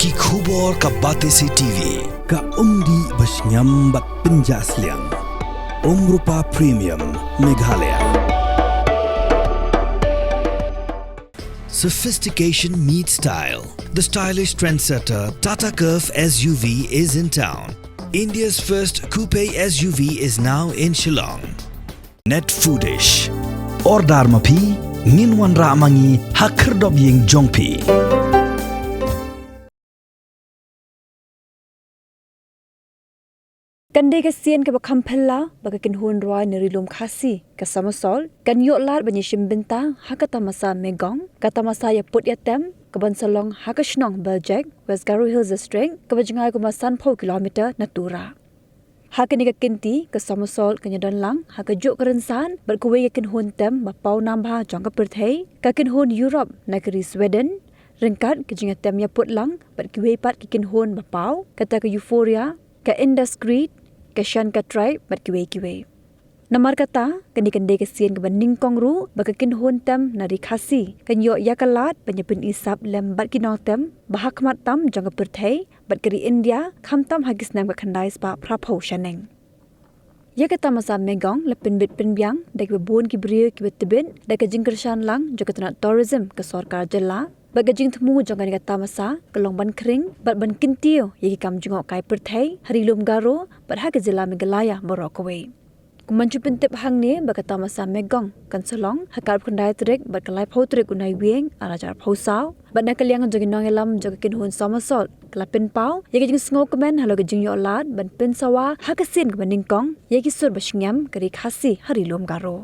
Ki khubor ka Batesi TV. Ka umdi basnyam bat penjasliang. Rupa Premium Meghalaya. Sophistication meets style. The stylish trendsetter Tata Curve SUV is in town. India's first coupe SUV is now in Shillong. Net Foodish. Ordar mapi, minwan ramangi hakerdob ying jongpi. Kandai kasian ke bakam pella bagi Kynhun roy nerilum khasi ke samasol kan yok lat banyishim bintang hakata masa megong kata masa ya put yatem ke bansalong hakashnong Beljek West Garo Hills District ke bajengai ke masan 4 kilometer na Tura. Hakani ke kinti ke samasol ke nyadan lang hakajuk kerensan berkuwe ke Kynhun tem bapau nambah jong ke perthai ke Kynhun Europe negeri Sweden ringkat ke jinga tem ya put lang berkuwe pat ke Kynhun bapau kata ke Euphoria ke Indiscreet Keshan ka tribe bat kiwe. Namar kata kani kandai kesian ke banding kongru baka Kynhun tem nari khasi kan yo yakalat penyepin isap lem bat kinong tem bahak mat tam jang perthai bat keri India kham tam hagis nam ka khandai spa prapho shaneng. Ya kata masa megong lepin bit pinbyang dak bebon ki brio ki betbin dak jingkershan lang jokatna tourism ke sarkar jela bagajing temu jangan kata masa kelong ban kering bat ban kintio yaki kam jungok kai perthai harilum garo bat ha ke jela Meghalaya borokwe kumanchu pintip hang ne bagata masa megong kan selong hakar khandai trek bat kalai phau trek unai wieng arajar phausaw bat nakaliang jogin nong elam jog Kynhun samasol klapin pau yaki jing sngo komen halo jing yo lat ban pin sawa hakasin ke baning kong yaki sur basnyam kari khasi harilum garo